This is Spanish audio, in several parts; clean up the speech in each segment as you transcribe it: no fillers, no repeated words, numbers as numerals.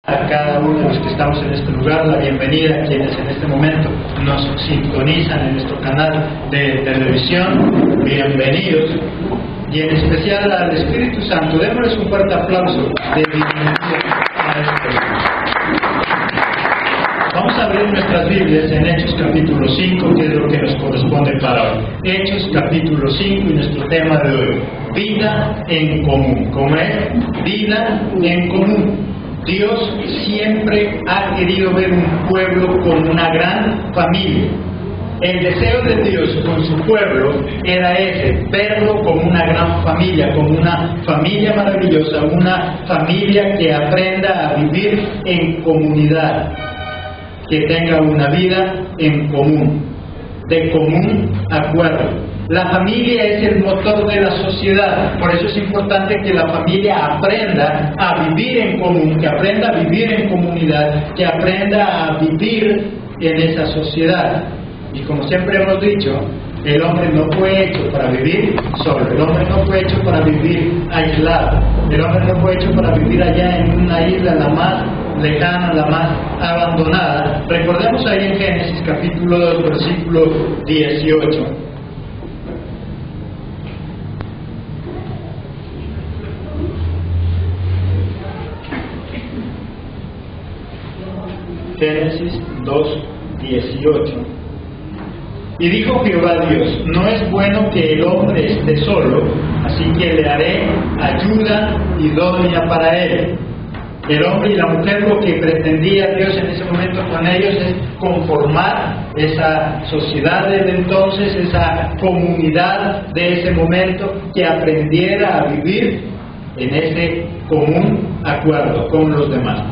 A cada uno de los que estamos en este lugar, la bienvenida a quienes en este momento nos sintonizan en nuestro canal de televisión. Bienvenidos, y en especial al Espíritu Santo. Démosles un fuerte aplauso de bienvenida a este lugar. Vamos a abrir nuestras Biblias en Hechos capítulo 5, que es lo que nos corresponde para hoy. Hechos capítulo 5 y nuestro tema de hoy: vida en común. ¿Cómo es? Vida en común. Dios siempre ha querido ver un pueblo como una gran familia. El deseo de Dios con su pueblo era ese: verlo como una gran familia, como una familia maravillosa, una familia que aprenda a vivir en comunidad, que tenga una vida en común, de común acuerdo. La familia es el motor de la sociedad, por eso es importante que la familia aprenda a vivir en común, que aprenda a vivir en comunidad, que aprenda a vivir en esa sociedad. Y como siempre hemos dicho, el hombre no fue hecho para vivir solo, el hombre no fue hecho para vivir aislado, el hombre no fue hecho para vivir allá en una isla la más lejana, la más abandonada. Recordemos ahí en Génesis capítulo 2, versículo 18. Génesis 2:18. Y dijo Jehová Dios: no es bueno que el hombre esté solo, así que le haré ayuda idónea para él. El hombre y la mujer, lo que pretendía Dios en ese momento con ellos es conformar esa sociedad desde entonces, esa comunidad de ese momento, que aprendiera a vivir en ese común acuerdo con los demás.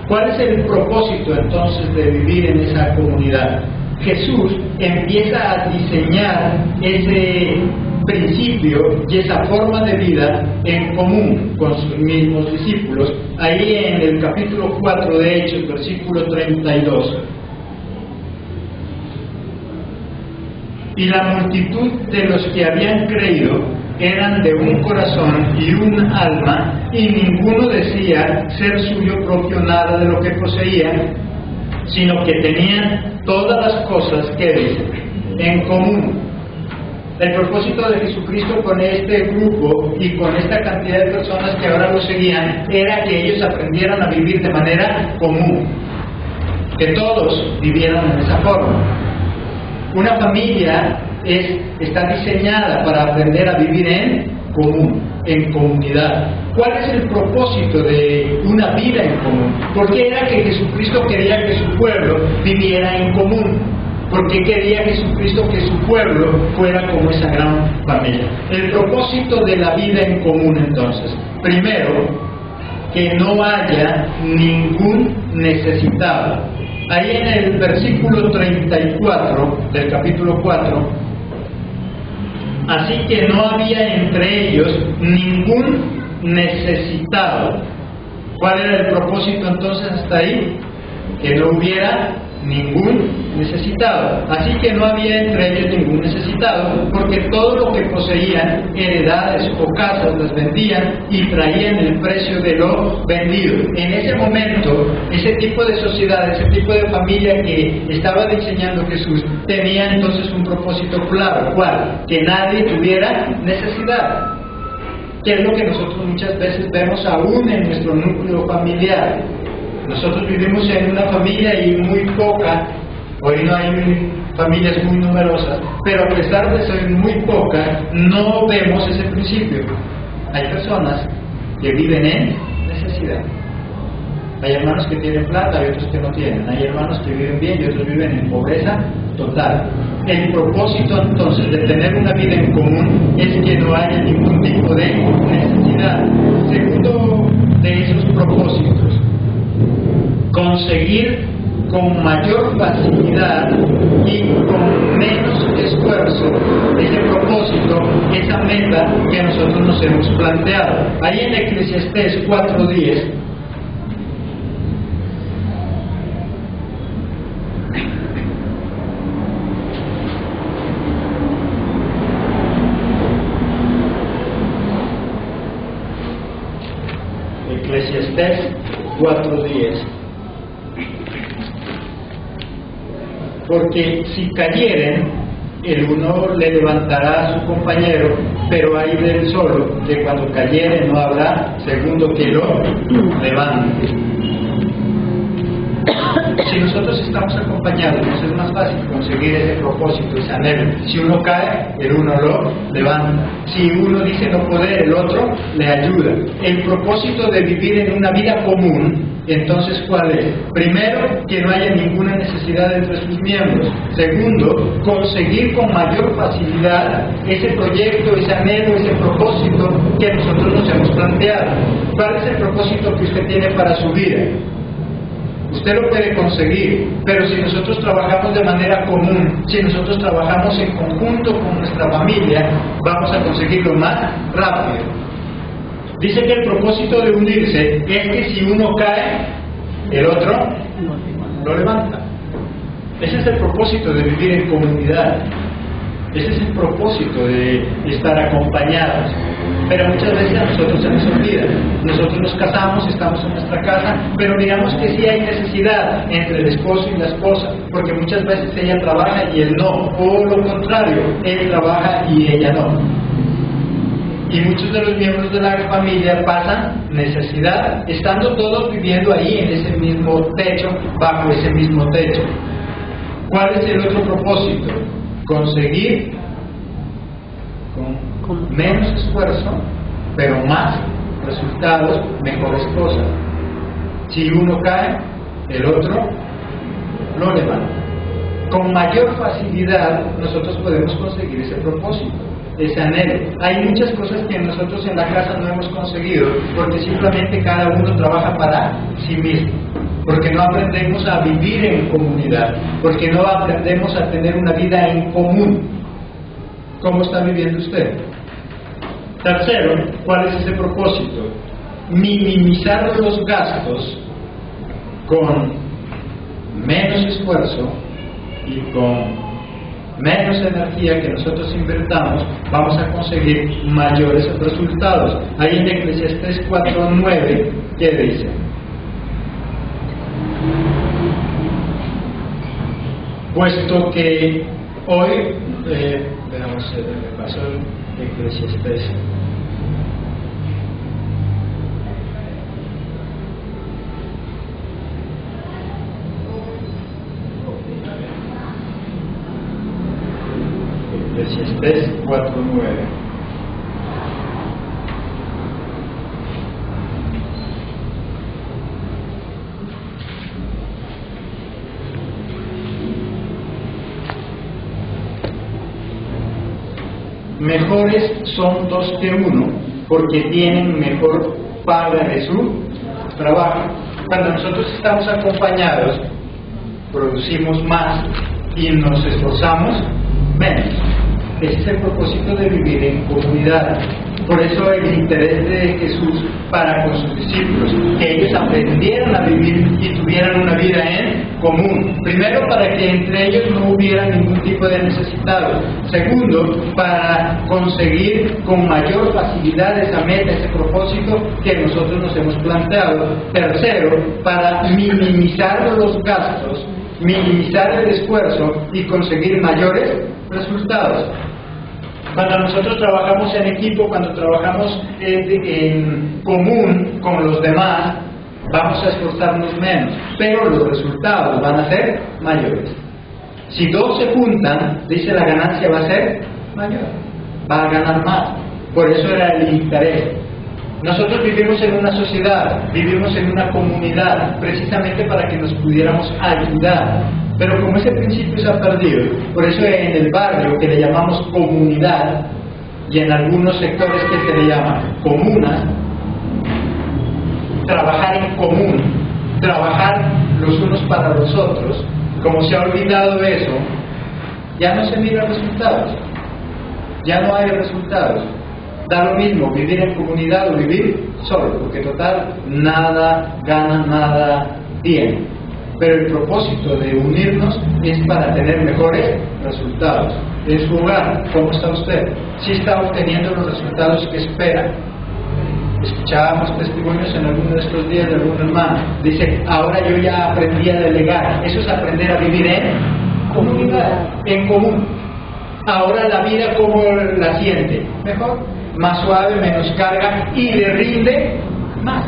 ¿Cuál es el propósito entonces de vivir en esa comunidad? Jesús empieza a diseñar ese principio y esa forma de vida en común con sus mismos discípulos, ahí en el capítulo 4 de Hechos, versículo 32. Y la multitud de los que habían creído eran de un corazón y un alma, y ninguno decía ser suyo propio nada de lo que poseía, sino que tenían todas las cosas que dicen en común. El propósito de Jesucristo con este grupo y con esta cantidad de personas que ahora lo seguían era que ellos aprendieran a vivir de manera común, que todos vivieran en esa forma. Una familia está diseñada para aprender a vivir en común, en comunidad. ¿Cuál es el propósito de una vida en común? ¿Por qué era que Jesucristo quería que su pueblo viviera en común? ¿Por qué quería Jesucristo que su pueblo fuera como esa gran familia? El propósito de la vida en común, entonces: primero, que no haya ningún necesitado. Ahí en el versículo 34 del capítulo 4, así que no había entre ellos ningún necesitado. ¿Cuál era el propósito entonces hasta ahí? Que no hubiera ningún necesitado. Así que no había entre ellos ningún necesitado, porque todo lo que poseían, heredades o casas, las vendían y traían el precio de lo vendido. En ese momento, ese tipo de sociedad, ese tipo de familia que estaba diseñando Jesús, tenía entonces un propósito claro. ¿Cuál? Que nadie tuviera necesidad. ¿Qué es lo que nosotros muchas veces vemos aún en nuestro núcleo familiar? Nosotros vivimos en una familia y muy poca, hoy no hay familias muy numerosas, pero a pesar de ser muy pocas, no vemos ese principio. Hay personas que viven en necesidad. Hay hermanos que tienen plata y otros que no tienen. Hay hermanos que viven bien y otros viven en pobreza total. El propósito entonces de tener una vida en común es que no haya ningún tipo de necesidad. Segundo de esos propósitos: conseguir con mayor facilidad y con menos esfuerzo ese propósito, esa meta que nosotros nos hemos planteado. Ahí en Eclesiastés 4:10, Eclesiastés 4:10. Porque si cayeren, el uno le levantará a su compañero, pero hay del solo, que cuando cayere no habrá segundo que lo levante. Si nosotros estamos acompañados, nos es más fácil conseguir ese propósito, ese anhelo. Si uno cae, el uno lo levanta. Si uno dice no poder, el otro le ayuda. El propósito de vivir en una vida común, entonces, ¿cuál es? Primero, que no haya ninguna necesidad entre sus miembros. Segundo, conseguir con mayor facilidad ese proyecto, ese anhelo, ese propósito que nosotros nos hemos planteado. ¿Cuál es el propósito que usted tiene para su vida? Usted lo puede conseguir, pero si nosotros trabajamos de manera común, si nosotros trabajamos en conjunto con nuestra familia, vamos a conseguirlo más rápido. Dice que el propósito de unirse es que si uno cae, el otro lo levanta. Ese es el propósito de vivir en comunidad. Ese es el propósito de estar acompañados. Pero muchas veces a nosotros se nos olvida. Nosotros nos casamos, estamos en nuestra casa, pero digamos que sí hay necesidad entre el esposo y la esposa, porque muchas veces ella trabaja y él no, o lo contrario, él trabaja y ella no. Y muchos de los miembros de la familia pasan necesidad, estando todos viviendo ahí en ese mismo techo, bajo ese mismo techo. ¿Cuál es el otro propósito? Conseguir con menos esfuerzo, pero más resultados, mejores cosas. Si uno cae, el otro lo levanta. Con mayor facilidad nosotros podemos conseguir ese propósito, ese anhelo. Hay muchas cosas que nosotros en la casa no hemos conseguido porque simplemente cada uno trabaja para sí mismo, porque no aprendemos a vivir en comunidad, porque no aprendemos a tener una vida en común. ¿Cómo está viviendo usted? Tercero, ¿cuál es ese propósito? Minimizar los gastos con menos esfuerzo y con menos energía que nosotros invertamos, vamos a conseguir mayores resultados. Ahí en Eclesiastés 4:9, ¿qué dice? Puesto que hoy, veamos el paso de Eclesiastés. Eclesiastés 4:9. Mejores son dos que uno, porque tienen mejor paga de su trabajo. Cuando nosotros estamos acompañados, producimos más y nos esforzamos menos. Ese es el propósito de vivir en comunidad. Por eso el interés de Jesús para con sus discípulos, que ellos aprendieran a vivir y tuvieran una vida en común. Primero, para que entre ellos no hubiera ningún tipo de necesitado. Segundo, para conseguir con mayor facilidad esa meta, ese propósito que nosotros nos hemos planteado. Tercero, para minimizar los gastos, minimizar el esfuerzo y conseguir mayores resultados. Cuando nosotros trabajamos en equipo, cuando trabajamos en común con los demás, vamos a esforzarnos menos, pero los resultados van a ser mayores. Si dos se juntan, dice, la ganancia va a ser mayor, va a ganar más. Por eso era el interés. Nosotros vivimos en una sociedad, vivimos en una comunidad, precisamente para que nos pudiéramos ayudar. Pero como ese principio se ha perdido, por eso en el barrio, que le llamamos comunidad, y en algunos sectores que se le llaman comunas, trabajar en común, trabajar los unos para los otros, como se ha olvidado eso, ya no se miran resultados, ya no hay resultados. Da lo mismo vivir en comunidad o vivir solo, porque total nada gana, nada tiene. Pero el propósito de unirnos es para tener mejores resultados. En su hogar, ¿cómo está usted? ¿Sí está obteniendo los resultados que espera? Escuchábamos testimonios en alguno de estos días de algún hermano. Dice, ahora yo ya aprendí a delegar. Eso es aprender a vivir en comunidad, en común. Ahora la vida, ¿cómo la siente? Mejor, más suave, menos carga y le rinde más.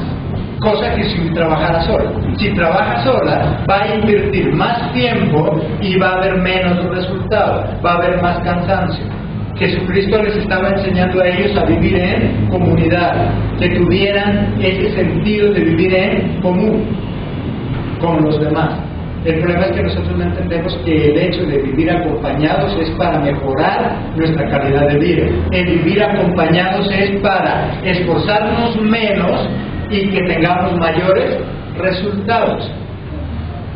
Cosa que si trabajara sola. Si trabaja sola, va a invertir más tiempo y va a haber menos resultados, va a haber más cansancio. Jesucristo les estaba enseñando a ellos a vivir en comunidad, que tuvieran ese sentido de vivir en común con los demás. El problema es que nosotros no entendemos que el hecho de vivir acompañados es para mejorar nuestra calidad de vida. El vivir acompañados es para esforzarnos menos y que tengamos mayores resultados.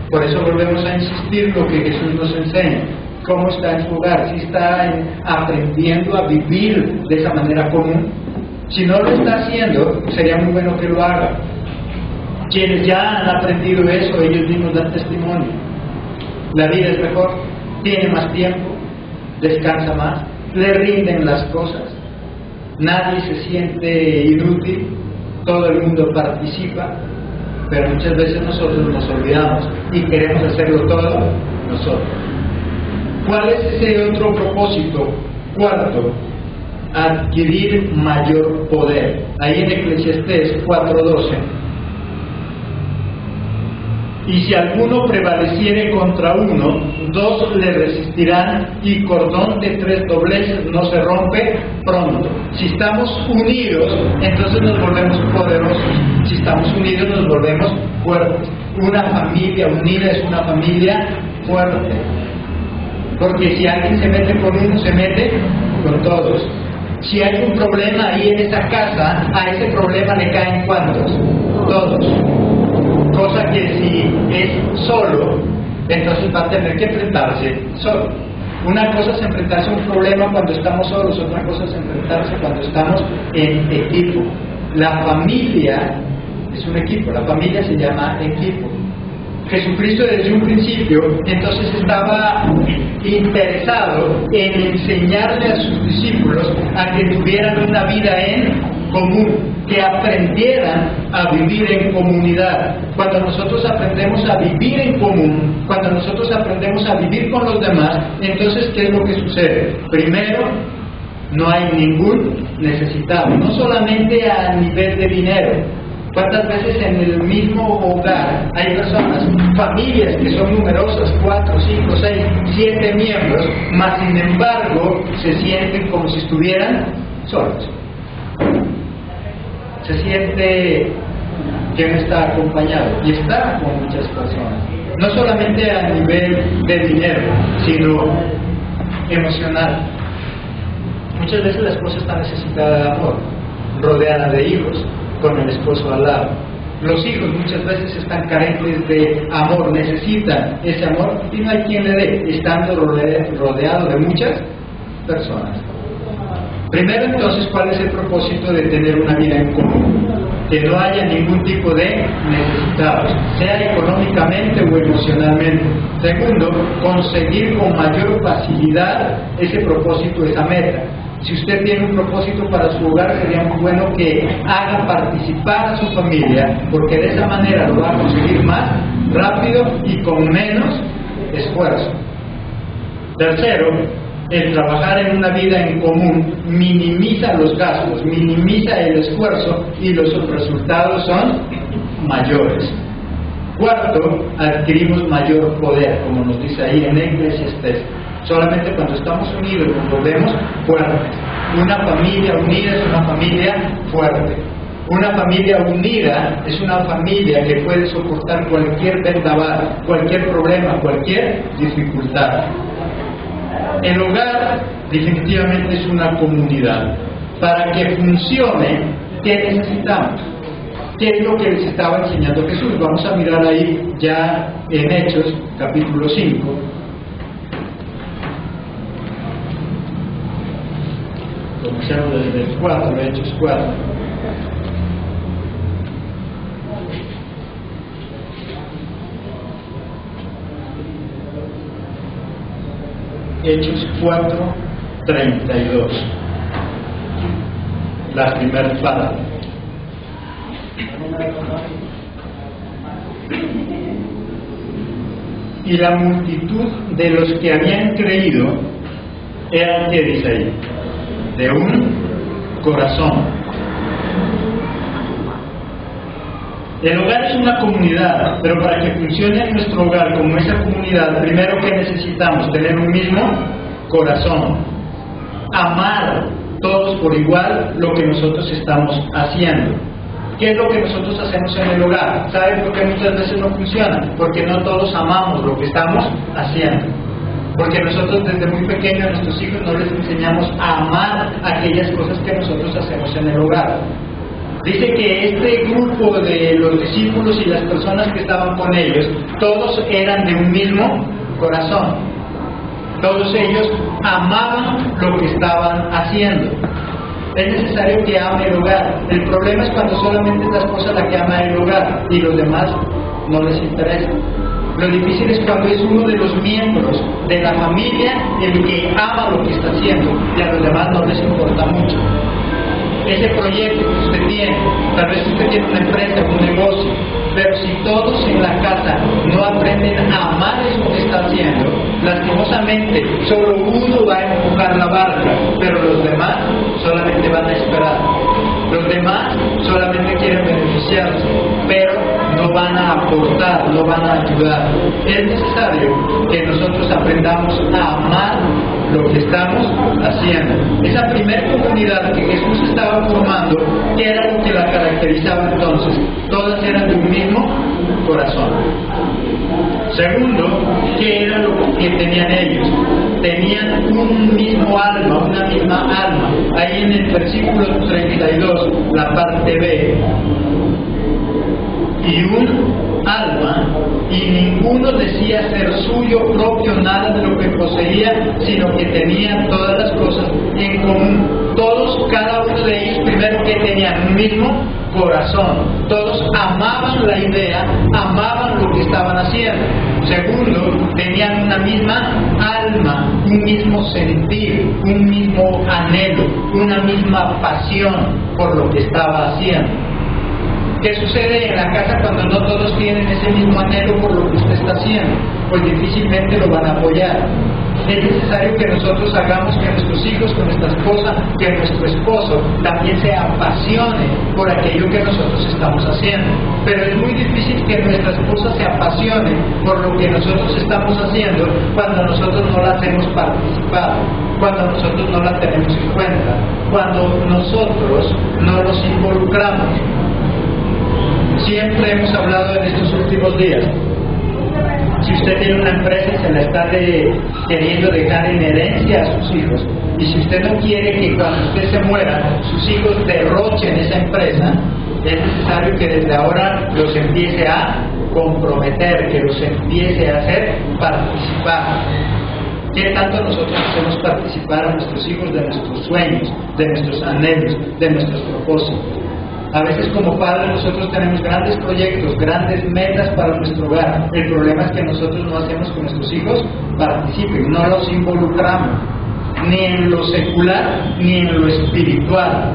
Por eso volvemos a insistir lo que Jesús nos enseña. ¿Cómo está en su hogar? ¿Si está aprendiendo a vivir de esa manera común? Si no lo está haciendo, sería muy bueno que lo haga. Quienes ya han aprendido eso, ellos mismos dan testimonio. La vida es mejor, tiene más tiempo, descansa más, le rinden las cosas, nadie se siente inútil, todo el mundo participa, pero muchas veces nosotros nos olvidamos y queremos hacerlo todo nosotros. ¿Cuál es ese otro propósito? Cuarto, adquirir mayor poder. Ahí en Eclesiastés 4:12. Y si alguno prevaleciere contra uno, dos le resistirán, y cordón de 3 dobleces no se rompe pronto. Si estamos unidos, entonces nos volvemos poderosos. Si estamos unidos, nos volvemos fuertes. Una familia unida es una familia fuerte. Porque si alguien se mete con uno, se mete con todos. Si hay un problema ahí en esa casa, a ese problema le caen ¿cuántos? Todos. Cosa que si es solo, entonces va a tener que enfrentarse solo. Una cosa es enfrentarse a un problema cuando estamos solos, otra cosa es enfrentarse cuando estamos en equipo. La familia es un equipo, la familia se llama equipo. Jesucristo desde un principio entonces estaba interesado en enseñarle a sus discípulos a que tuvieran una vida en común, que aprendieran a vivir en comunidad. Cuando nosotros aprendemos a vivir en común, cuando nosotros aprendemos a vivir con los demás, entonces ¿qué es lo que sucede? Primero, no hay ningún necesitado, no solamente a nivel de dinero. ¿Cuántas veces en el mismo hogar hay personas, familias que son numerosas, 4, 5, 6, 7 miembros, mas sin embargo se sienten como si estuvieran solos? Se siente que no está acompañado, y está con muchas personas, no solamente a nivel de dinero, sino emocional. Muchas veces la esposa está necesitada de amor, rodeada de hijos, con el esposo al lado. Los hijos muchas veces están carentes de amor, necesitan ese amor y no hay quien le dé, estando rodeado de muchas personas. Primero entonces, ¿cuál es el propósito de tener una vida en común? Que no haya ningún tipo de necesitados, sea económicamente o emocionalmente. Segundo, conseguir con mayor facilidad ese propósito, esa meta. Si usted tiene un propósito para su hogar, sería muy bueno que haga participar a su familia, porque de esa manera lo va a conseguir más rápido y con menos esfuerzo. Tercero, el trabajar en una vida en común minimiza los gastos, minimiza el esfuerzo y los resultados son mayores. Cuarto, adquirimos mayor poder, como nos dice ahí en Eclesiastés. Solamente cuando estamos unidos nos volvemos fuertes. Una familia unida es una familia fuerte. Una familia unida es una familia que puede soportar cualquier vendaval, cualquier problema, cualquier dificultad. El hogar definitivamente es una comunidad. Para que funcione, ¿qué necesitamos? ¿Qué es lo que les estaba enseñando Jesús? Vamos a mirar ahí ya en Hechos, capítulo 5. Comencemos desde el 4, Hechos 4. Hechos 4:32. La primera parte. Y la multitud de los que habían creído eran, ¿qué dice ahí? De un corazón. El hogar es una comunidad, pero para que funcione nuestro hogar como esa comunidad, primero que necesitamos tener un mismo corazón, amar todos por igual lo que nosotros estamos haciendo. ¿Qué es lo que nosotros hacemos en el hogar? ¿Saben por qué muchas veces no funciona? Porque no todos amamos lo que estamos haciendo. Porque nosotros desde muy pequeños a nuestros hijos no les enseñamos a amar aquellas cosas que nosotros hacemos en el hogar. Dice que este grupo de los discípulos y las personas que estaban con ellos, todos eran de un mismo corazón. Todos ellos amaban lo que estaban haciendo. Es necesario que ame el hogar. El problema es cuando solamente es la esposa la que ama el hogar y los demás no les interesa. Lo difícil es cuando es uno de los miembros de la familia el que ama lo que está haciendo y a los demás no les importa mucho. Ese proyecto que usted tiene, tal vez usted tiene una empresa, un negocio, pero si todos en la casa no aprenden a amar eso que está haciendo, lastimosamente solo uno va a empujar la barca, pero los demás solamente van a esperar. Los demás solamente quieren beneficiarse, pero no van a aportar, no van a ayudar. Es necesario que nosotros aprendamos a amar lo que estamos haciendo. Esa primera comunidad que Jesús estaba formando, ¿qué era lo que la caracterizaba entonces? Todas eran de un mismo corazón. Segundo, ¿qué era lo que tenían ellos? Tenían un mismo alma, una misma alma. Ahí en el versículo 32, la parte B. Y un alma, y ninguno decía ser suyo propio nada de lo que poseía, sino que tenía todas las cosas en común. Todos, cada uno de ellos, primero que tenían un mismo corazón. Todos amaban la idea, amaban lo que estaban haciendo. Segundo, tenían una misma alma, un mismo sentir, un mismo anhelo, una misma pasión por lo que estaba haciendo. ¿Qué sucede en la casa cuando no todos tienen ese mismo anhelo por lo que usted está haciendo? Pues difícilmente lo van a apoyar. Es necesario que nosotros hagamos que nuestros hijos, que nuestra esposa, que nuestro esposo también se apasione por aquello que nosotros estamos haciendo. Pero es muy difícil que nuestra esposa se apasione por lo que nosotros estamos haciendo cuando nosotros no la hacemos participar, cuando nosotros no la tenemos en cuenta, cuando nosotros no los involucramos. Siempre hemos hablado en estos últimos días. Si usted tiene una empresa y se la está queriendo dejar en herencia a sus hijos, y si usted no quiere que cuando usted se muera, sus hijos derrochen esa empresa, es necesario que desde ahora los empiece a comprometer, que los empiece a hacer participar. ¿Qué tanto nosotros hacemos participar a nuestros hijos de nuestros sueños, de nuestros anhelos, de nuestros propósitos? A veces como padres nosotros tenemos grandes proyectos, grandes metas para nuestro hogar. El problema es que nosotros no hacemos que nuestros hijos participen, no los involucramos, ni en lo secular ni en lo espiritual.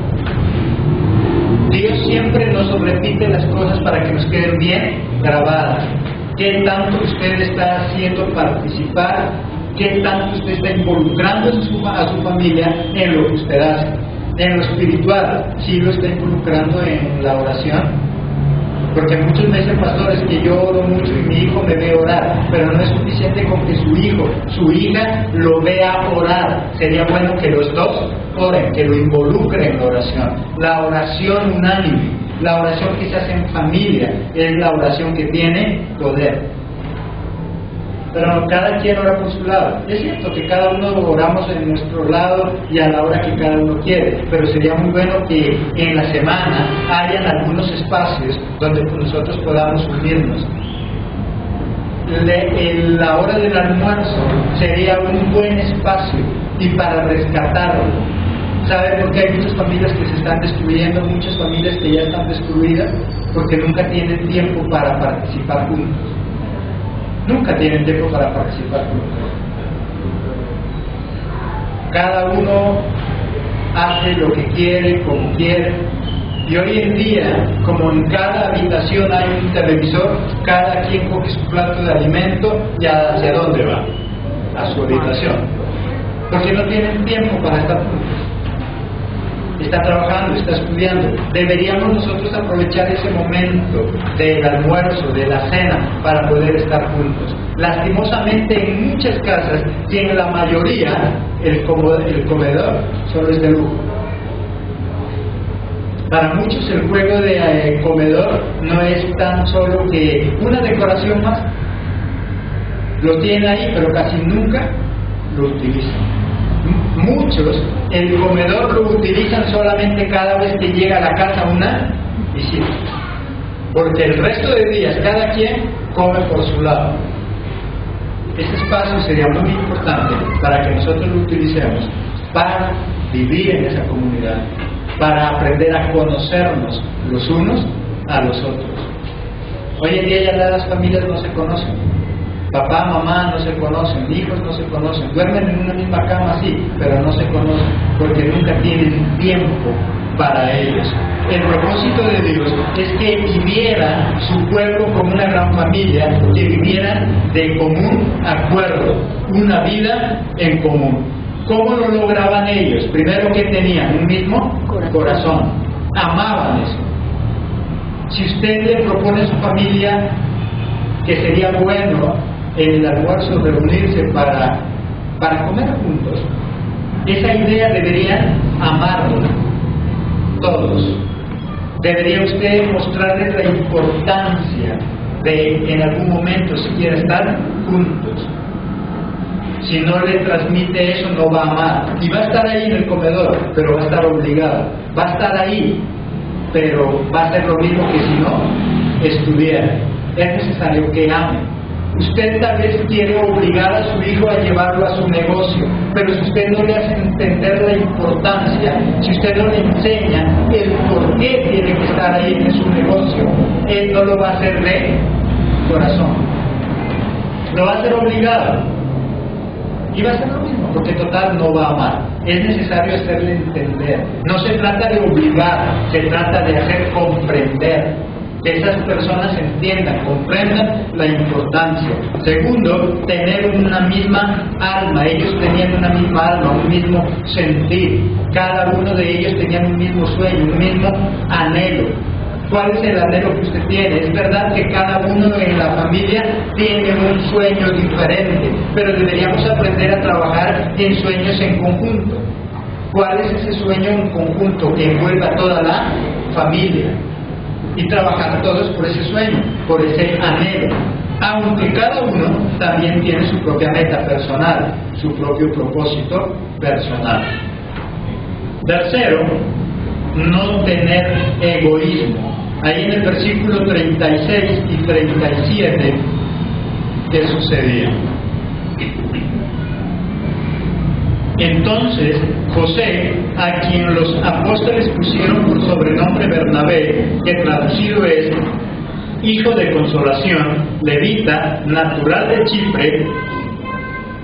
Dios siempre nos repite las cosas para que nos queden bien grabadas. ¿Qué tanto usted está haciendo participar? ¿Qué tanto usted está involucrando a su familia en lo que usted hace? En lo espiritual, ¿sí lo está involucrando en la oración? Porque muchos me dicen, pastores, que yo oro mucho y mi hijo me ve orar, pero no es suficiente con que su hijo, su hija lo vea orar. Sería bueno que los dos oren, que lo involucren en la oración. La oración unánime, la oración que se hace en familia, es la oración que tiene poder. Pero cada quien ora por su lado. Es cierto que cada uno oramos en nuestro lado y a la hora que cada uno quiere, pero sería muy bueno que en la semana hayan algunos espacios donde nosotros podamos unirnos. La hora del almuerzo sería un buen espacio y para rescatarlo. ¿Sabe por qué hay muchas familias que se están destruyendo, muchas familias que ya están destruidas? Porque nunca tienen tiempo para participar juntos. Nunca tienen tiempo para participar juntos. Cada uno hace lo que quiere, como quiere, Y hoy en día, como en cada habitación hay un televisor, cada quien coge su plato de alimento y ¿hacia dónde va? A su habitación. Porque no tienen tiempo para estar juntos. Está trabajando, está estudiando. Deberíamos nosotros aprovechar ese momento del almuerzo, de la cena, para poder estar juntos. Lastimosamente en muchas casas, y en la mayoría, el comedor solo es de lujo. Para muchos el juego de comedor no es tan solo que una decoración más. Lo tienen ahí, pero casi nunca lo utilizan. Muchos el comedor lo utilizan solamente cada vez que llega a la casa una visita. Porque el resto de días cada quien come por su lado. Ese espacio sería muy importante para que nosotros lo utilicemos para vivir en esa comunidad, para aprender a conocernos los unos a los otros. Hoy en día ya las familias no se conocen. Papá, mamá no se conocen, hijos no se conocen, duermen en una misma cama sí, pero no se conocen porque nunca tienen tiempo para ellos. El propósito de Dios es que viviera su pueblo como una gran familia, que vivieran de común acuerdo, una vida en común. ¿Cómo lo lograban ellos? Primero, que tenían un mismo corazón, amaban eso. Si usted le propone a su familia que sería bueno en el almuerzo reunirse para comer juntos, esa idea deberían amarla todos. Debería usted mostrarles la importancia de en algún momento siquiera estar juntos. Si no le transmite eso, no va a amar. Y va a estar ahí en el comedor, pero va a estar obligado. Va a estar ahí, pero va a hacer lo mismo que si no estuviera. Es necesario que ame. Usted tal vez quiere obligar a su hijo a llevarlo a su negocio, pero si usted no le hace entender la importancia, si usted no le enseña el por qué tiene que estar ahí en su negocio, él no lo va a hacer de corazón. Lo va a hacer obligado. Y va a ser lo mismo, porque total no va a amar. Es necesario hacerle entender. No se trata de obligar, se trata de hacer comprender. Que esas personas entiendan, comprendan la importancia. Segundo, tener una misma alma. Ellos tenían una misma alma, un mismo sentir. Cada uno de ellos tenían un mismo sueño, un mismo anhelo. ¿Cuál es el anhelo que usted tiene? Es verdad que cada uno en la familia tiene un sueño diferente, pero deberíamos aprender a trabajar en sueños en conjunto. ¿Cuál es ese sueño en conjunto que envuelva a toda la familia? Y trabajar todos por ese sueño, por ese anhelo, aunque cada uno también tiene su propia meta personal, su propio propósito personal. Tercero, no tener egoísmo. Ahí en el versículo 36 y 37, ¿qué sucedía? Entonces José, a quien los apóstoles pusieron por sobrenombre Bernabé, que traducido es hijo de consolación, levita, natural de Chipre,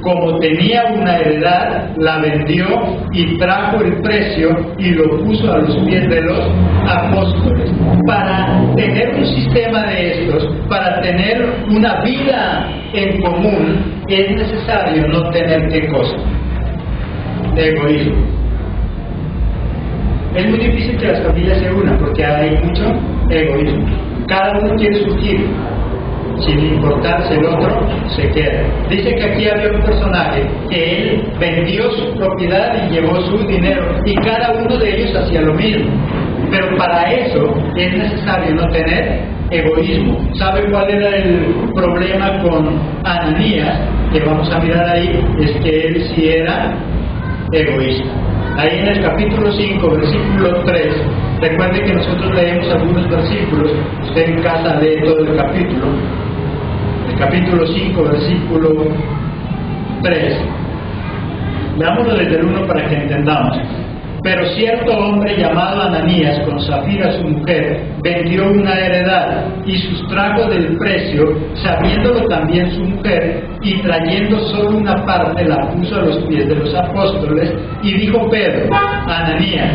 como tenía una heredad, la vendió y trajo el precio y lo puso a los pies de los apóstoles. Para tener un sistema de estos, para tener una vida en común, es necesario no tener ¿qué cosa? Egoísmo. Es muy difícil que las familias se unan porque hay mucho egoísmo. Cada uno quiere surgir, sin importar si el otro se queda. Dice que aquí había un personaje que él vendió su propiedad y llevó su dinero, y cada uno de ellos hacía lo mismo. Pero para eso es necesario no tener egoísmo. ¿Sabe cuál era el problema con Ananías? Que vamos a mirar ahí, es que él sí era egoísta. Ahí en el capítulo 5, versículo 3, recuerde que nosotros leemos algunos versículos, usted en casa lee todo el capítulo 5, versículo 3. Veámoslo desde el 1 para que entendamos. Pero cierto hombre llamado Ananías, con Safira su mujer, vendió una heredad y sustrajo del precio, sabiéndolo también su mujer, y trayendo solo una parte la puso a los pies de los apóstoles, y dijo Pedro: Ananías,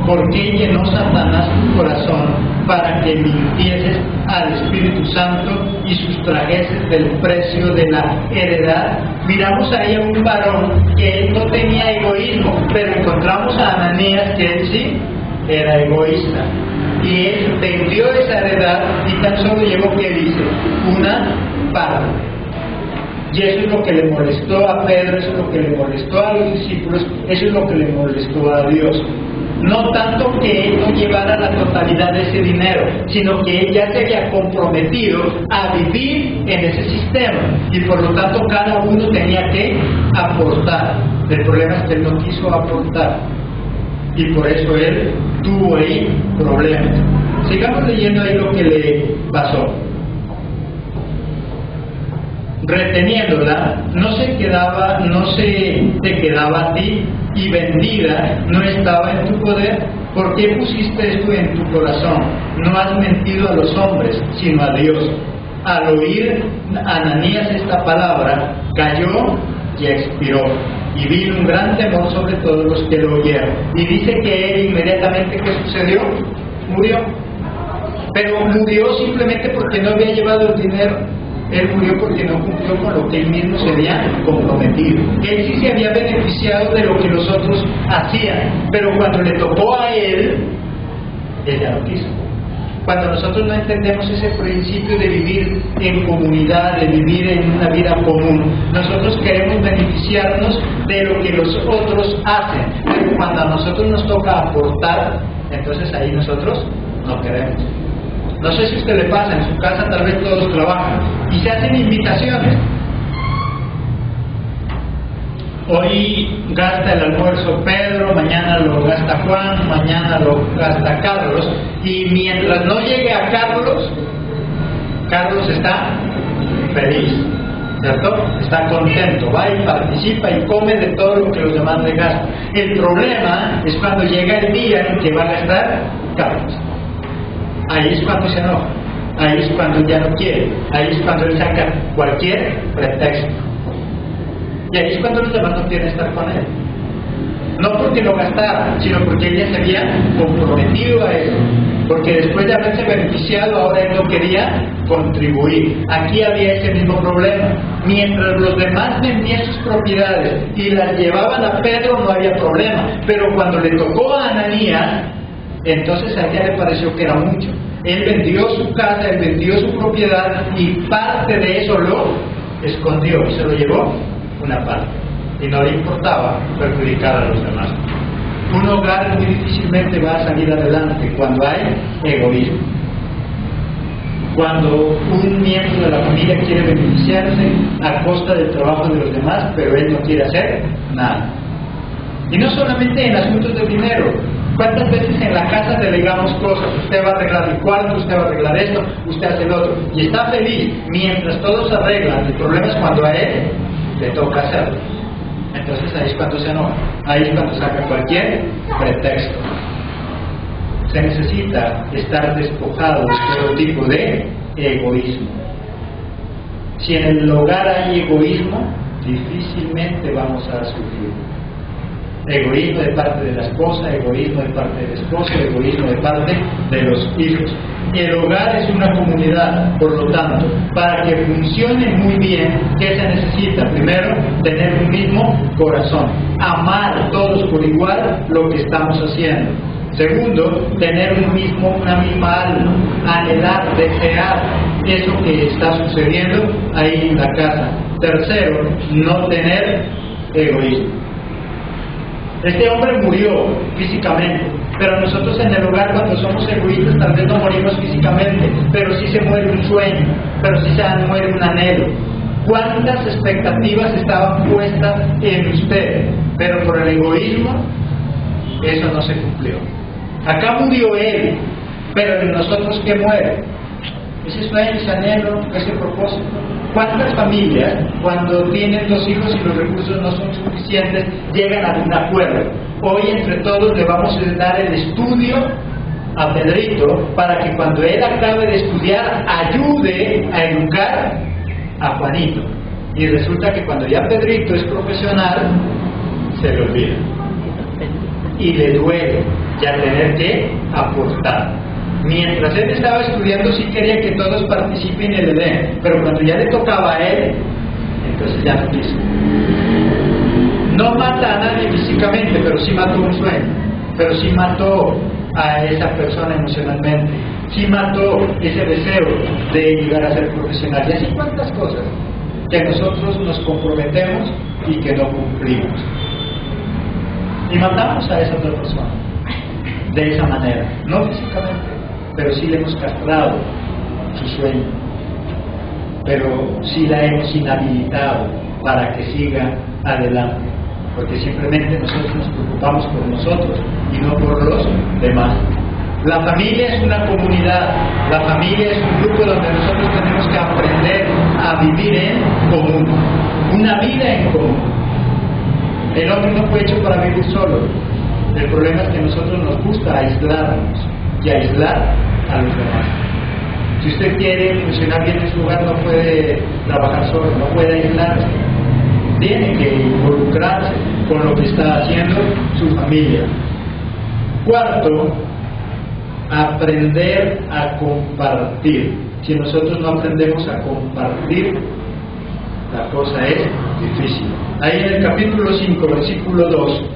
¿Por qué llenó Satanás tu corazón para que mintieses al Espíritu Santo y sustrajeses del precio de la heredad? Miramos ahí a un varón que él no tenía egoísmo, pero encontramos a Ananías que él sí era egoísta. Y él vendió esa heredad y tan solo llevó, ¿qué dice? Una parte. Y eso es lo que le molestó a Pedro, eso es lo que le molestó a los discípulos, eso es lo que le molestó a Dios. No tanto que él no llevara la totalidad de ese dinero, sino que él ya se había comprometido a vivir en ese sistema y por lo tanto cada uno tenía que aportar. El problema es que él no quiso aportar y por eso él tuvo ahí problemas. Sigamos leyendo ahí lo que le pasó. Reteniéndola, no se te quedaba a ti, y vendida no estaba en tu poder. ¿Por qué pusiste esto en tu corazón? No has mentido a los hombres, sino a Dios. Al oír Ananías esta palabra, cayó y expiró, y vino un gran temor sobre todos los que lo oyeron. Y dice que él inmediatamente, ¿qué sucedió? Murió. Pero murió simplemente porque no había llevado el dinero. Él murió porque no cumplió con lo que él mismo se había comprometido. Él sí se había beneficiado de lo que los otros hacían, pero cuando le tocó a él ya no quiso. Cuando nosotros no entendemos ese principio de vivir en comunidad, de vivir en una vida común, nosotros queremos beneficiarnos de lo que los otros hacen, pero cuando a nosotros nos toca aportar, entonces ahí nosotros no queremos. No sé si a usted le pasa, en su casa tal vez todos trabajan y se hacen invitaciones. Hoy gasta el almuerzo Pedro, mañana lo gasta Juan, mañana lo gasta Carlos, y mientras no llegue a Carlos, Carlos está feliz, ¿cierto? Está contento, va y participa y come de todo lo que los demás le gastan. El problema es cuando llega el día en que va a gastar Carlos. Ahí es cuando se enoja, ahí es cuando ya no quiere, ahí es cuando él saca cualquier pretexto. Y ahí es cuando los demás no quieren estar con él. No porque lo gastara, sino porque él ya se había comprometido a eso. Porque después de haberse beneficiado, ahora él no quería contribuir. Aquí había ese mismo problema. Mientras los demás vendían sus propiedades y las llevaban a Pedro, no había problema. Pero cuando le tocó a Ananías, entonces a ella le pareció que era mucho. Él vendió su casa, él vendió su propiedad y parte de eso lo escondió y se lo llevó una parte. Y no le importaba perjudicar a los demás. Un hogar muy difícilmente va a salir adelante cuando hay egoísmo. Cuando un miembro de la familia quiere beneficiarse a costa del trabajo de los demás, pero él no quiere hacer nada. Y no solamente en asuntos de dinero. ¿Cuántas veces en la casa delegamos cosas? Usted va a arreglar el cuarto, usted va a arreglar esto, usted hace el otro. Y está feliz mientras todos arreglan. El problema es cuando a él le toca hacerlo. Entonces ahí es cuando se enoja. Ahí es cuando saca cualquier pretexto. Se necesita estar despojado de todo tipo de egoísmo. Si en el hogar hay egoísmo, difícilmente vamos a sufrir. Egoísmo de parte de la esposa, egoísmo de parte del esposo, egoísmo de parte de los hijos. El hogar es una comunidad, por lo tanto, para que funcione muy bien, ¿qué se necesita? Primero, tener un mismo corazón, amar todos por igual lo que estamos haciendo. Segundo, tener una misma alma, anhelar, desear eso que está sucediendo ahí en la casa. Tercero, no tener egoísmo. Este hombre murió físicamente, pero nosotros en el hogar, cuando somos egoístas, tal vez no morimos físicamente, pero sí se muere un sueño, pero sí se muere un anhelo. ¿Cuántas expectativas estaban puestas en usted? Pero por el egoísmo, eso no se cumplió. Acá murió él, pero en nosotros, ¿qué muere? Ese sueño, ese anhelo, ese propósito. ¿Cuántas familias, cuando tienen 2 hijos y los recursos no son suficientes, llegan a un acuerdo? Hoy entre todos le vamos a dar el estudio a Pedrito para que cuando él acabe de estudiar ayude a educar a Juanito. Y resulta que cuando ya Pedrito es profesional, se le olvida. Y le duele. y a tener que aportar. Mientras él estaba estudiando, sí quería que todos participen y le den, pero cuando ya le tocaba a él, entonces ya no quiso. No mata a nadie físicamente, pero sí mató un sueño, pero sí mató a esa persona emocionalmente, sí mató ese deseo de llegar a ser profesional, y así cuántas cosas que nosotros nos comprometemos y que no cumplimos. Y matamos a esa otra persona de esa manera, no físicamente, pero sí le hemos castrado su sueño, pero sí la hemos inhabilitado para que siga adelante, porque simplemente nosotros nos preocupamos por nosotros y no por los demás. La familia es una comunidad, la familia es un grupo donde nosotros tenemos que aprender a vivir en común, una vida en común. El hombre no fue hecho para vivir solo. El problema es que a nosotros nos gusta aislarnos y aislar a los demás. Si usted quiere funcionar bien en su hogar, no puede trabajar solo, no puede aislarse. Tiene que involucrarse con lo que está haciendo su familia. Cuarto, aprender a compartir. Si nosotros no aprendemos a compartir, la cosa es difícil. Ahí en el capítulo 5, versículo 2,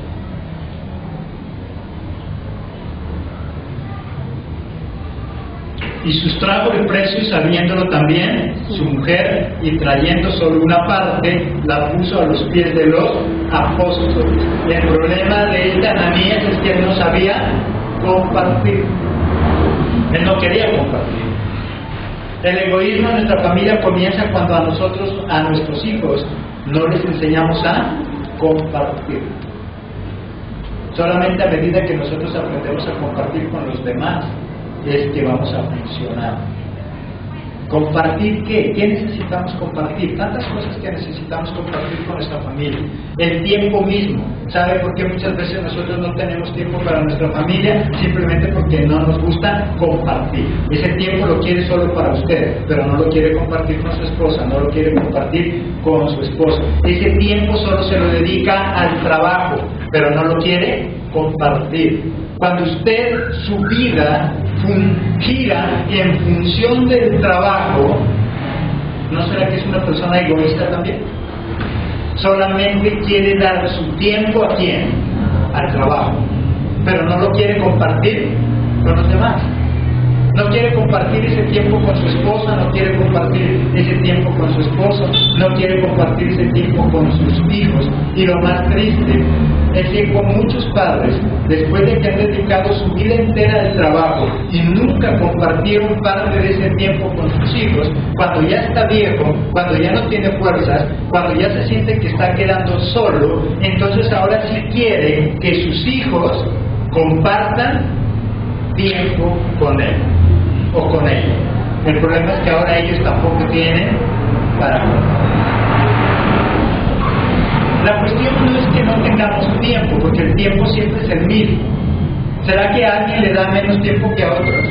y sustrajo el precio, sabiéndolo también su mujer, y trayendo solo una parte, la puso a los pies de los apóstoles. Y el problema de Ananías es que él no sabía compartir. Él no quería compartir. El egoísmo en nuestra familia comienza cuando a nosotros, a nuestros hijos, no les enseñamos a compartir. Solamente a medida que nosotros aprendemos a compartir con los demás, es que vamos a funcionar. ¿Compartir qué? ¿Qué necesitamos compartir? Tantas cosas que necesitamos compartir con nuestra familia. El tiempo mismo. ¿Sabe por qué muchas veces nosotros no tenemos tiempo para nuestra familia? Simplemente porque no nos gusta compartir. Ese tiempo lo quiere solo para usted, pero no lo quiere compartir con su esposa, no lo quiere compartir con su esposo. Ese tiempo solo se lo dedica al trabajo, pero no lo quiere compartir. Cuando usted, su vida gira en función del trabajo, ¿no será que es una persona egoísta también? Solamente quiere dar su tiempo ¿a quién? Al trabajo, pero no lo quiere compartir con los demás. No quiere compartir ese tiempo con su esposa, no quiere compartir ese tiempo con su esposo, no quiere compartir ese tiempo con sus hijos. Y lo más triste es que con muchos padres, después de que han dedicado su vida entera al trabajo y nunca compartieron parte de ese tiempo con sus hijos, cuando ya está viejo, cuando ya no tiene fuerzas, cuando ya se siente que está quedando solo, entonces ahora sí quiere que sus hijos compartan tiempo con él o con ella. El problema es que ahora ellos tampoco tienen para compartir. La cuestión no es que no tengamos tiempo, porque el tiempo siempre es el mismo. ¿Será que a alguien le da menos tiempo que a otros?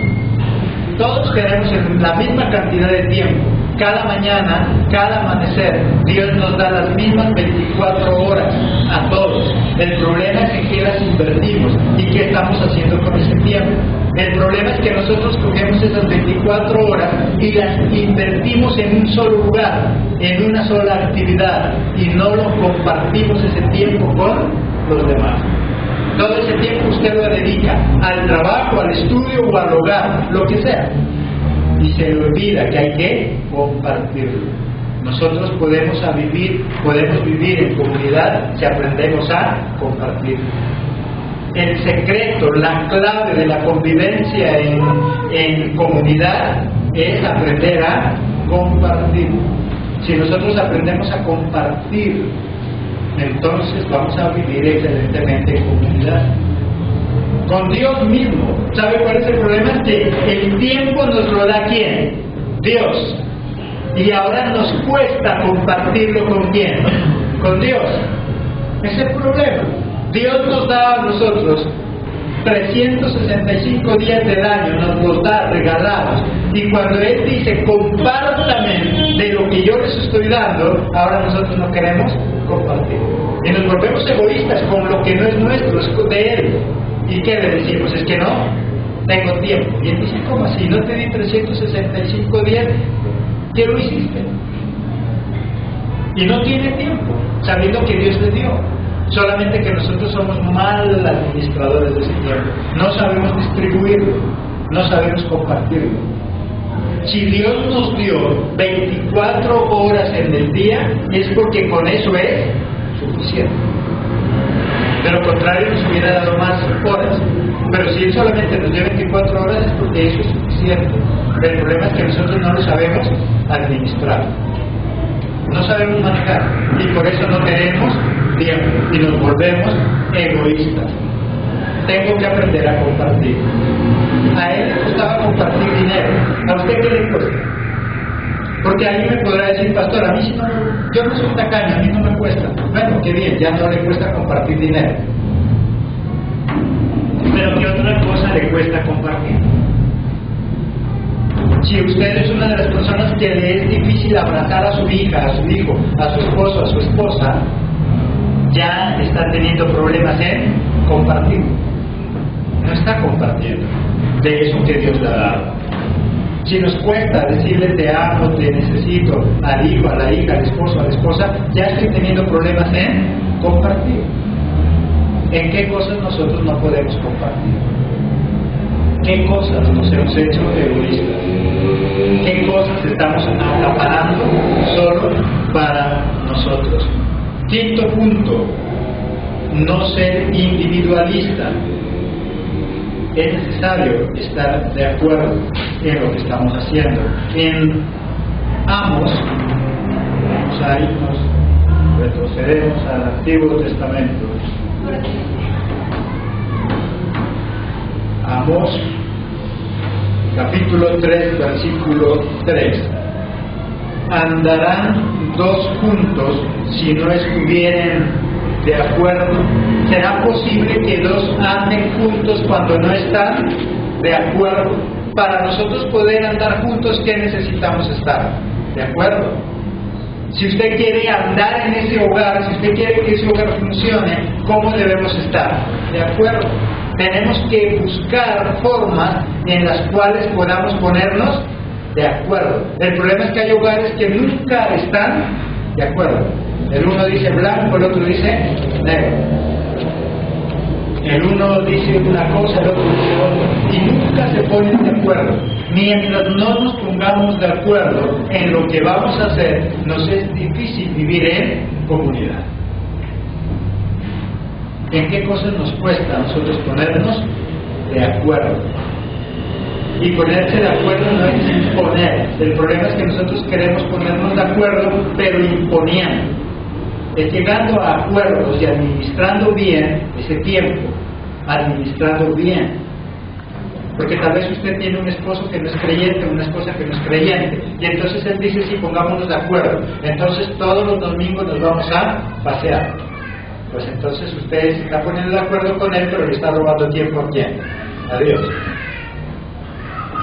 Todos tenemos la misma cantidad de tiempo. Cada mañana, cada amanecer, Dios nos da las mismas 24 horas a todos. El problema es en qué las invertimos y qué estamos haciendo con ese tiempo. El problema es que nosotros cogemos esas 24 horas y las invertimos en un solo lugar, en una sola actividad, y no lo compartimos ese tiempo con los demás. Todo ese tiempo usted lo dedica al trabajo, al estudio o al hogar, lo que sea. Y se le olvida que hay que compartirlo. Nosotros podemos vivir en comunidad si aprendemos a compartir. El secreto, la clave de la convivencia en comunidad es aprender a compartir. Si nosotros aprendemos a compartir, entonces vamos a vivir excelentemente en comunidad. Con Dios mismo. ¿Sabe cuál es el problema? Es que el tiempo nos lo da ¿quién? Dios. Y ahora nos cuesta compartirlo ¿con quién? Con Dios. Ese es el problema. Dios nos da a nosotros 365 días del año, nos los da regalados. Y cuando Él dice, compártame de lo que yo les estoy dando, ahora nosotros no queremos compartir. Y nos volvemos egoístas con lo que no es nuestro, es de Él. ¿Y qué le decimos? Es que no tengo tiempo. Y él dice, ¿cómo así? ¿No te di 365 días? ¿Qué lo hiciste? Y no tiene tiempo, sabiendo que Dios le dio. Solamente que nosotros somos mal administradores de ese tiempo. No sabemos distribuirlo, no sabemos compartirlo. Si Dios nos dio 24 horas en el día, es porque con eso es suficiente. De lo contrario, nos hubiera dado más horas. Pero si Él solamente nos dio 24 horas, es porque eso es suficiente. El problema es que nosotros no lo sabemos administrar. No sabemos manejar. Y por eso no tenemos tiempo. Y nos volvemos egoístas. Tengo que aprender a compartir. A él le costaba compartir dinero. ¿A usted qué le cuesta? Porque alguien me podrá decir, pastor, a mí si no, yo no soy tacaño, a mí no me cuesta. Bueno, qué bien, ya no le cuesta compartir dinero. Pero ¿qué otra cosa le cuesta compartir? Si usted es una de las personas que le es difícil abrazar a su hija, a su hijo, a su esposo, a su esposa, ya está teniendo problemas en compartir. No está compartiendo de eso que Dios le ha dado. Si nos cuesta decirle te amo, te necesito, al hijo, a la hija, al esposo, a la esposa, ya estoy teniendo problemas en compartir. ¿En qué cosas nosotros no podemos compartir? ¿Qué cosas nos hemos hecho egoístas? ¿Qué cosas estamos acaparando solo para nosotros? Quinto punto, no ser individualista. Es necesario estar de acuerdo en lo que estamos haciendo. En Amos, vamos a irnos, retrocedemos al Antiguo Testamento. Amos, capítulo 3, versículo 3. Andarán dos juntos si no estuvieren de acuerdo. ¿Será posible que dos anden juntos cuando no están de acuerdo? Para nosotros poder andar juntos, ¿qué necesitamos estar? De acuerdo. Si usted quiere andar en ese hogar, si usted quiere que ese hogar funcione, ¿cómo debemos estar? De acuerdo. Tenemos que buscar formas en las cuales podamos ponernos de acuerdo. El problema es que hay hogares que nunca están de acuerdo. El uno dice blanco, el otro dice negro. El uno dice una cosa, el otro dice otra. Y nunca se ponen de acuerdo. Mientras no nos pongamos de acuerdo en lo que vamos a hacer, nos es difícil vivir en comunidad. ¿En qué cosas nos cuesta a nosotros ponernos de acuerdo? Y ponerse de acuerdo no es imponer. El problema es que nosotros queremos ponernos de acuerdo, pero imponiendo. Es llegando a acuerdos y administrando bien ese tiempo. Administrando bien. Porque tal vez usted tiene un esposo que no es creyente, una esposa que no es creyente. Y entonces él dice, sí, pongámonos de acuerdo. Entonces todos los domingos nos vamos a pasear. Pues entonces usted se está poniendo de acuerdo con él, pero le está robando tiempo a quién. A Dios.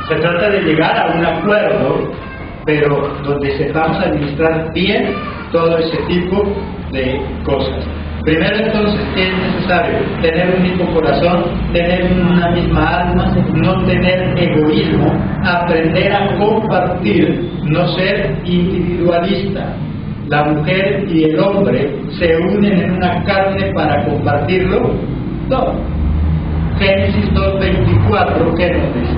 Se trata de llegar a un acuerdo, pero donde sepamos administrar bien todo ese tipo de cosas. Primero entonces, ¿qué es necesario? Tener un mismo corazón, tener una misma alma, no tener egoísmo, aprender a compartir, no ser individualista. La mujer y el hombre se unen en una carne para compartirlo todo. Génesis 2:24, ¿qué nos dice?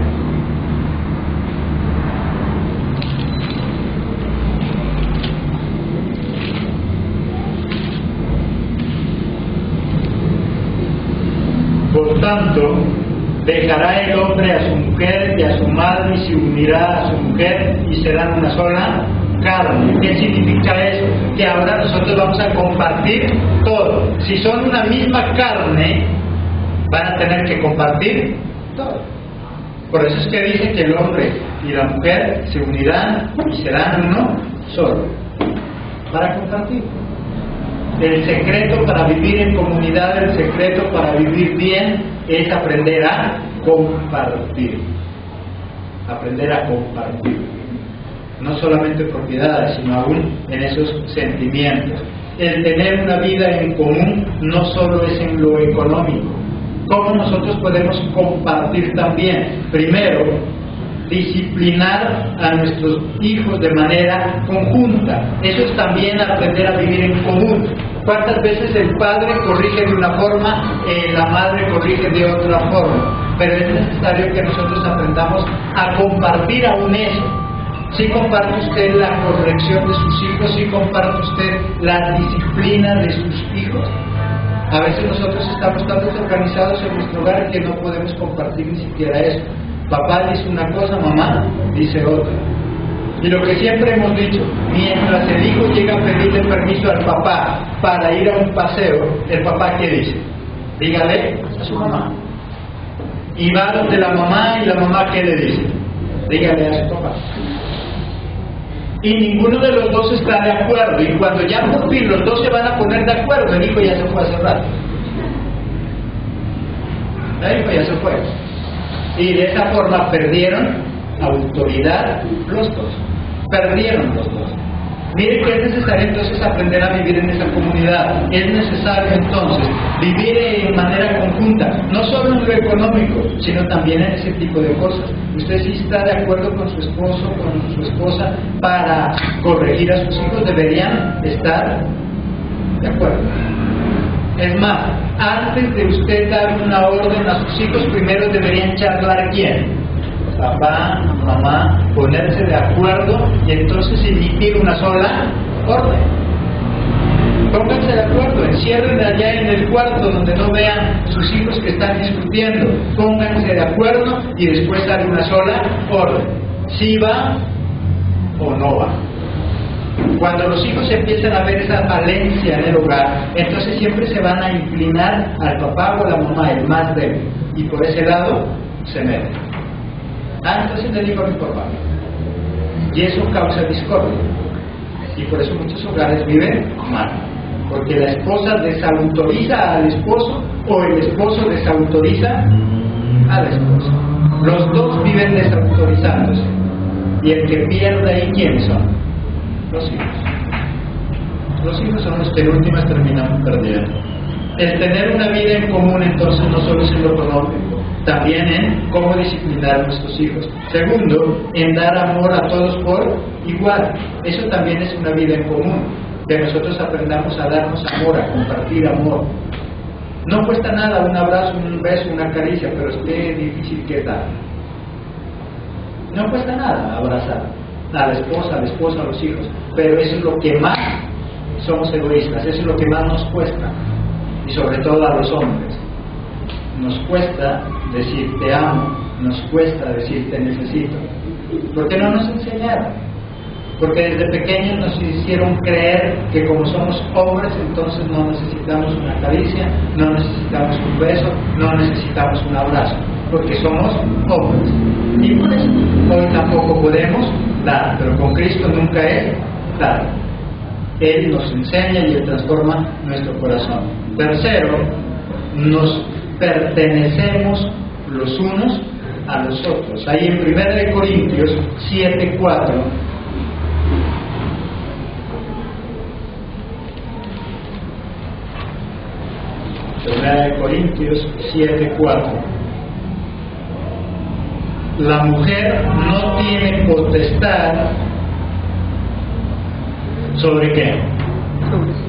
Por tanto, dejará el hombre a su mujer y a su madre y se unirá a su mujer y serán una sola carne. ¿Qué significa eso? Que ahora nosotros vamos a compartir todo. Si son una misma carne, van a tener que compartir todo. Por eso es que dice que el hombre y la mujer se unirán y serán uno solo. Para compartir. El secreto para vivir en comunidad, el secreto para vivir bien, es aprender a compartir. Aprender a compartir. No solamente propiedades, sino aún en esos sentimientos. El tener una vida en común no solo es en lo económico, ¿Cómo nosotros podemos compartir también? Primero, disciplinar a nuestros hijos de manera conjunta. Eso es también aprender a vivir en común. ¿Cuántas veces el padre corrige de una forma, la madre corrige de otra forma? Pero es necesario que nosotros aprendamos a compartir aún eso. Si comparte usted la corrección de sus hijos, si comparte usted la disciplina de sus hijos. A veces nosotros estamos tan desorganizados en nuestro hogar que no podemos compartir ni siquiera eso. Papá dice una cosa, mamá dice otra. Y lo que siempre hemos dicho, mientras el hijo llega a pedirle permiso al papá para ir a un paseo, el papá ¿qué dice? Dígale a su mamá. Y va donde la mamá, y la mamá ¿qué le dice? Dígale a su papá. Y ninguno de los dos está de acuerdo, y cuando ya por fin los dos se van a poner de acuerdo, el hijo ya se fue hace rato. El hijo ya se fue. Y de esa forma perdieron autoridad los dos. Perdieron los dos. Mire que es necesario entonces aprender a vivir en esa comunidad. Es necesario entonces vivir en manera conjunta, no solo en lo económico, sino también en ese tipo de cosas. Usted sí está de acuerdo con su esposo, con su esposa, para corregir a sus hijos, deberían estar de acuerdo. Es más, antes de usted dar una orden a sus hijos, primero deberían charlar ¿quién? Papá, mamá, ponerse de acuerdo y entonces emitir una sola orden. Pónganse de acuerdo, encierren allá en el cuarto donde no vean sus hijos que están discutiendo. Pónganse de acuerdo y después dar una sola orden. Si va o no va. Cuando los hijos empiezan a ver esa falencia en el hogar, entonces siempre se van a inclinar al papá o a la mamá, el más débil. Y por ese lado se meten. Entonces le digo a mi papá. Y eso causa discordia. Y por eso muchos hogares viven mal. Porque la esposa desautoriza al esposo o el esposo desautoriza a la esposa. Los dos viven desautorizándose. Y el que pierde ahí, ¿quiénes son? Los hijos. Los hijos son los que en últimas terminan perdiendo. El tener una vida en común entonces no solo es en lo económico, también en cómo disciplinar a nuestros hijos. Segundo, en dar amor a todos por igual. Eso también es una vida en común, que nosotros aprendamos a darnos amor, a compartir amor. No cuesta nada un abrazo, un beso, una caricia, pero es que es difícil que dar. No cuesta nada abrazar a la esposa, a los hijos, pero eso es lo que más somos egoístas, eso es lo que más nos cuesta, y sobre todo a los hombres. Nos cuesta decir te amo, nos cuesta decir te necesito, porque no nos enseñaron, porque desde pequeños nos hicieron creer que como somos hombres entonces no necesitamos una caricia, no necesitamos un beso, no necesitamos un abrazo, porque somos hombres. Y por eso hoy tampoco podemos dar, pero con Cristo nunca es dar. Él nos enseña y Él transforma nuestro corazón. Tercero, nos pertenecemos los unos a los otros. Ahí en 1 Corintios 7:4. 1 Corintios 7:4. La mujer no tiene potestad ¿sobre qué?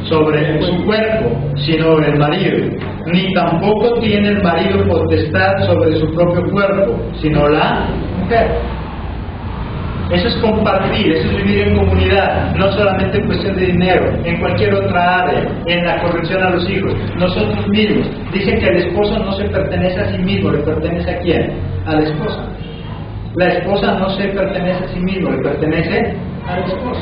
Sobre su cuerpo, sino el marido. Ni tampoco tiene el marido potestad sobre su propio cuerpo, sino la mujer. Eso es compartir, eso es vivir en comunidad, no solamente en cuestión de dinero, en cualquier otra área, en la corrección a los hijos, nosotros mismos. Dicen que el esposo no se pertenece a sí mismo, ¿le pertenece a quién? A la esposa. La esposa no se pertenece a sí mismo, le pertenece al esposo.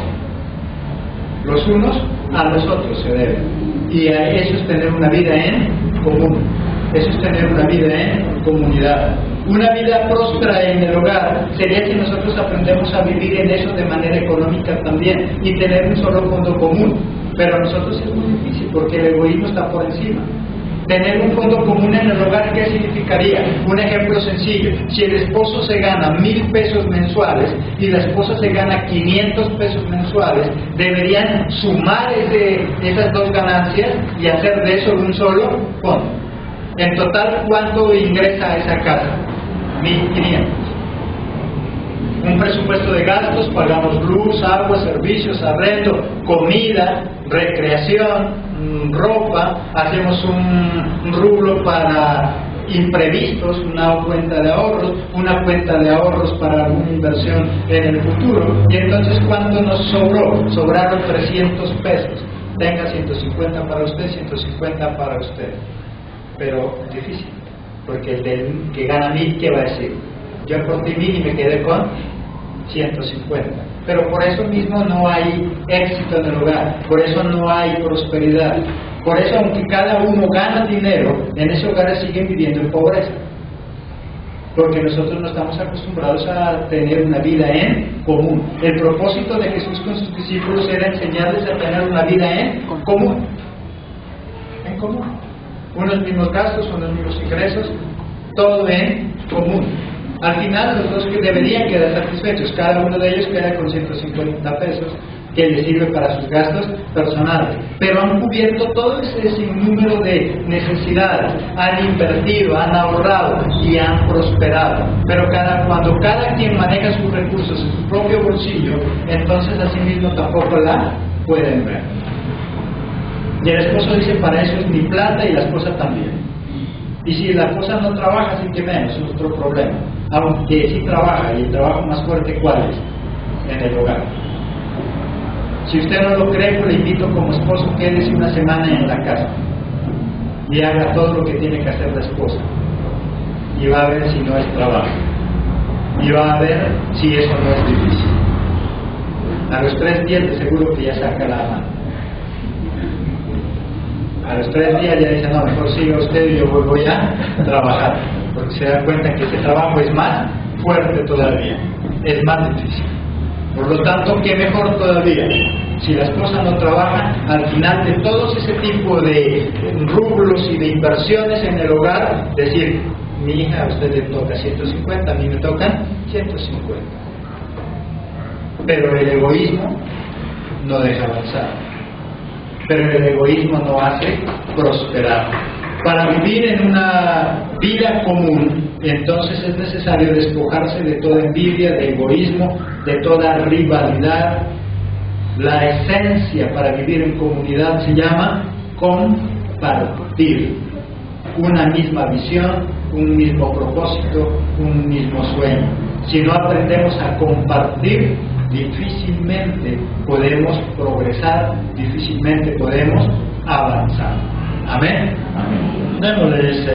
Los unos a los otros se deben. Y a eso es tener una vida en común. Eso es tener una vida en comunidad. Una vida próspera en el hogar sería si nosotros aprendemos a vivir en eso de manera económica también y tener un solo fondo común. Pero a nosotros es muy difícil porque el egoísmo está por encima. Tener un fondo común en el hogar, ¿qué significaría? Un ejemplo sencillo: si el esposo se gana 1,000 pesos mensuales y la esposa se gana 500 pesos mensuales, deberían sumar esas dos ganancias y hacer de eso un solo fondo. En total, ¿cuánto ingresa a esa casa? 1.500. Un presupuesto de gastos, pagamos luz, agua, servicios, arrendo, comida, recreación, ropa, hacemos un rublo para imprevistos, una cuenta de ahorros para alguna inversión en el futuro. Y entonces, ¿cuánto nos sobró? Sobraron 300 pesos. Tenga 150 para usted, 150 para usted. Pero difícil, porque el que gana 1.000, ¿qué va a decir? Yo aporté 1.000 y me quedé con 150. Pero por eso mismo no hay éxito en el hogar, por eso no hay prosperidad. Por eso, aunque cada uno gana dinero, en esos hogares siguen viviendo en pobreza. Porque nosotros no estamos acostumbrados a tener una vida en común. El propósito de Jesús con sus discípulos era enseñarles a tener una vida en común. En común. Unos mismos gastos, unos mismos ingresos, todo en común. Al final, los dos que deberían quedar satisfechos. Cada uno de ellos queda con 150 pesos que les sirve para sus gastos personales. Pero han cubierto todo ese sinnúmero de necesidades, han invertido, han ahorrado y han prosperado. Pero cuando cada quien maneja sus recursos en su propio bolsillo, entonces así mismo tampoco la pueden ver. Y el esposo dice, para eso es mi plata, y la esposa también. Y si la esposa no trabaja, sí que menos, es otro problema. Aunque sí trabaja, y el trabajo más fuerte, ¿cuál es? En el hogar. Si usted no lo cree, pues le invito como esposo, quédese una semana en la casa y haga todo lo que tiene que hacer la esposa, y va a ver si no es trabajo, y va a ver si eso no es difícil. A los 3 días de seguro que ya saca la mano. A los 3 días ya dice, no, mejor siga usted y yo voy a trabajar, porque se da cuenta que ese trabajo es más fuerte todavía, es más difícil. Por lo tanto, ¿qué mejor todavía? Si la esposa no trabaja, al final de todos ese tipo de rublos y de inversiones en el hogar, decir, mi hija, a usted le toca 150, a mí me tocan 150. Pero el egoísmo no deja avanzar. Pero el egoísmo no hace prosperar. Para vivir en una vida común, entonces es necesario despojarse de toda envidia, de egoísmo, de toda rivalidad. La esencia para vivir en comunidad se llama compartir. Una misma visión, un mismo propósito, un mismo sueño. Si no aprendemos a compartir, difícilmente podemos progresar, difícilmente podemos avanzar. Amén. Amén. Démosle